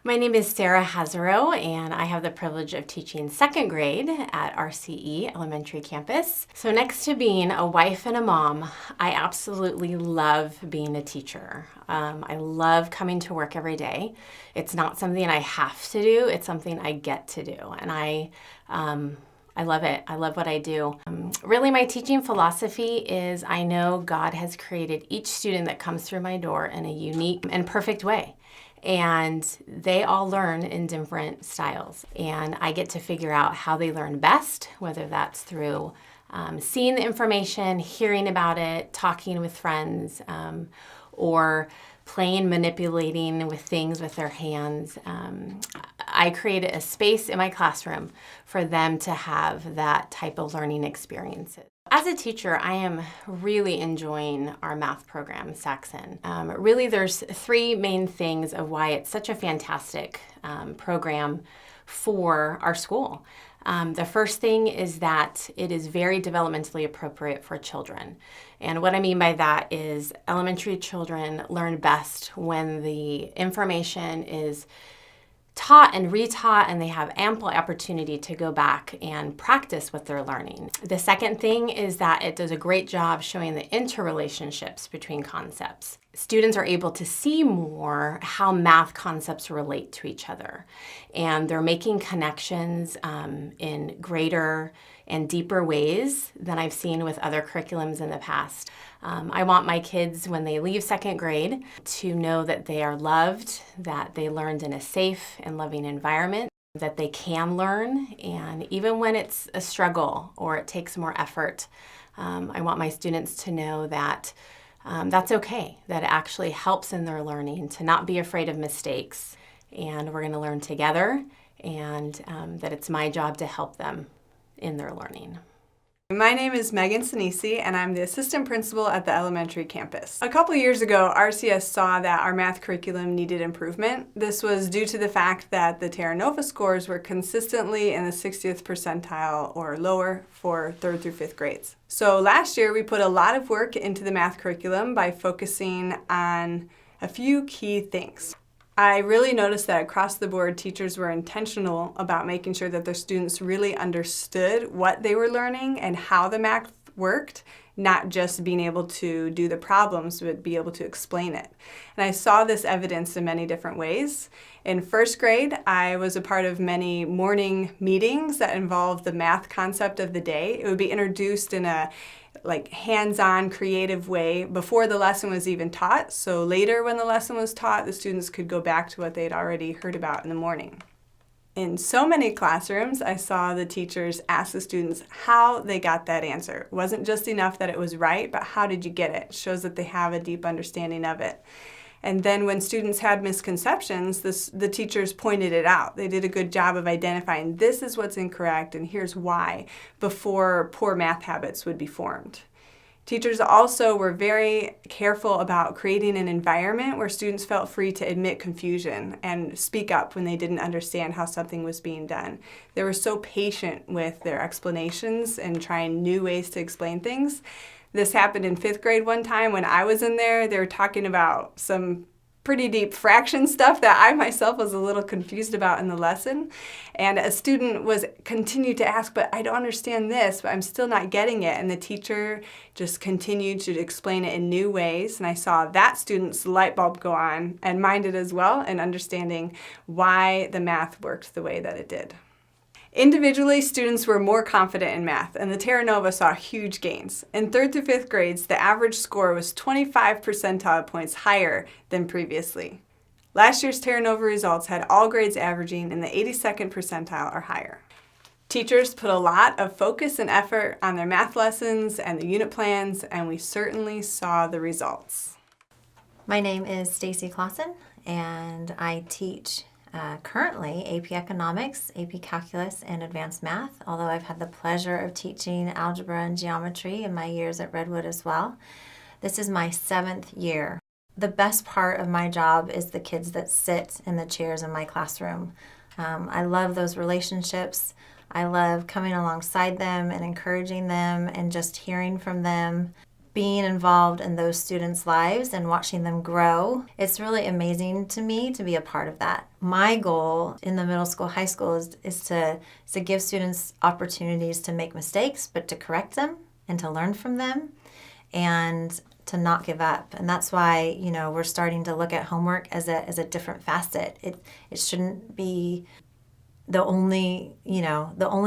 My name is Sarah Hazaro, and I have the privilege of teaching second grade at RCE Elementary Campus. So next to being a wife and a mom, I absolutely love being a teacher. I love coming to work every day. It's not something I have to do, it's something I get to do. And I love it. I love what I do. Really, my teaching philosophy is I know God has created each student that comes through my door in a unique and perfect way. And they all learn in different styles. And I get to figure out how they learn best, whether that's through seeing the information, hearing about it, talking with friends, or playing, manipulating with things with their hands. I created a space in my classroom for them to have that type of learning experiences. As a teacher, I am really enjoying our math program, Saxon. Really, there's three main things of why it's such a fantastic program for our school. The first thing is that it is very developmentally appropriate for children. And what I mean by that is elementary children learn best when the information is taught and retaught, and they have ample opportunity to go back and practice what they're learning. The second thing is that it does a great job showing the interrelationships between concepts. Students are able to see more how math concepts relate to each other, and they're making connections in greater and deeper ways than I've seen with other curriculums in the past. I want my kids, when they leave second grade, to know that they are loved, that they learned in a safe and loving environment, that they can learn, and even when it's a struggle or it takes more effort, I want my students to know that that's okay, that it actually helps in their learning, to not be afraid of mistakes, and we're going to learn together, and that it's my job to help them in their learning. My name is Megan Sinisi, and I'm the assistant principal at the elementary campus. A couple years ago, RCS saw that our math curriculum needed improvement. This was due to the fact that the Terra Nova scores were consistently in the 60th percentile or lower for 3rd through 5th grades. So last year, we put a lot of work into the math curriculum by focusing on a few key things. I really noticed that across the board, teachers were intentional about making sure that their students really understood what they were learning and how the math worked, not just being able to do the problems, but be able to explain it. And I saw this evidence in many different ways. In first grade, I was a part of many morning meetings that involved the math concept of the day. It would be introduced in a hands-on, creative way before the lesson was even taught. So later when the lesson was taught, the students could go back to what they'd already heard about in the morning. In so many classrooms, I saw the teachers ask the students how they got that answer. It wasn't just enough that it was right, but how did you get it? It shows that they have a deep understanding of it. And then when students had misconceptions, the teachers pointed it out. They did a good job of identifying this is what's incorrect and here's why before poor math habits would be formed. Teachers also were very careful about creating an environment where students felt free to admit confusion and speak up when they didn't understand how something was being done. They were so patient with their explanations and trying new ways to explain things. This happened in 5th grade one time when I was in there. They were talking about some pretty deep fraction stuff that I myself was a little confused about in the lesson. And a student continued to ask, but I don't understand this, but I'm still not getting it. And the teacher just continued to explain it in new ways. And I saw that student's light bulb go on, and mine did as well, in understanding why the math worked the way that it did. Individually, students were more confident in math, and the Terra Nova saw huge gains. In 3rd through 5th grades, the average score was 25 percentile points higher than previously. Last year's Terra Nova results had all grades averaging in the 82nd percentile or higher. Teachers put a lot of focus and effort on their math lessons and the unit plans, and we certainly saw the results. My name is Stacy Clausen, and I teach currently AP Economics, AP Calculus, and Advanced Math, although I've had the pleasure of teaching algebra and geometry in my years at Redwood as well. This is my 7th year. The best part of my job is the kids that sit in the chairs in my classroom. I love those relationships. I love coming alongside them and encouraging them and just hearing from them. being involved in those students' lives and watching them grow, it's really amazing to me to be a part of that. My goal in the middle school, high school is to give students opportunities to make mistakes, but to correct them and to learn from them and to not give up. And that's why, we're starting to look at homework as a different facet. It shouldn't be the only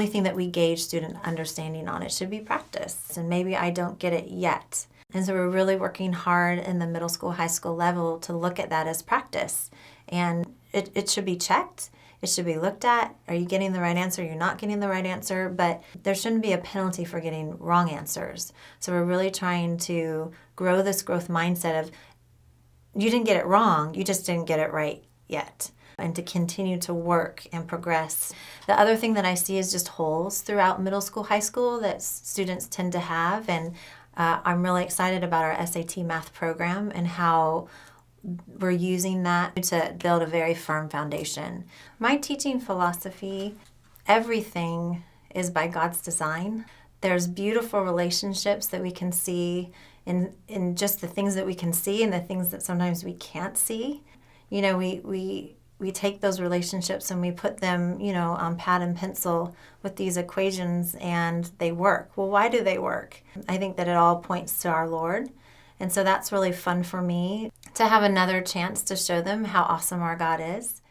thing that we gauge student understanding on. It should be practice. And maybe I don't get it yet. And so we're really working hard in the middle school, high school level to look at that as practice. And it should be checked. It should be looked at. Are you getting the right answer? You're not getting the right answer. But there shouldn't be a penalty for getting wrong answers. So we're really trying to grow this growth mindset of you didn't get it wrong, you just didn't get it right yet. And to continue to work and progress. The other thing that I see is just holes throughout middle school, high school that students tend to have. And I'm really excited about our SAT math program and how we're using that to build a very firm foundation. My teaching philosophy, everything is by God's design. There's beautiful relationships that we can see in just the things that we can see and the things that sometimes we can't see. We take those relationships and we put them, on pad and pencil with these equations and they work. Well, why do they work? I think that it all points to our Lord. And so that's really fun for me to have another chance to show them how awesome our God is.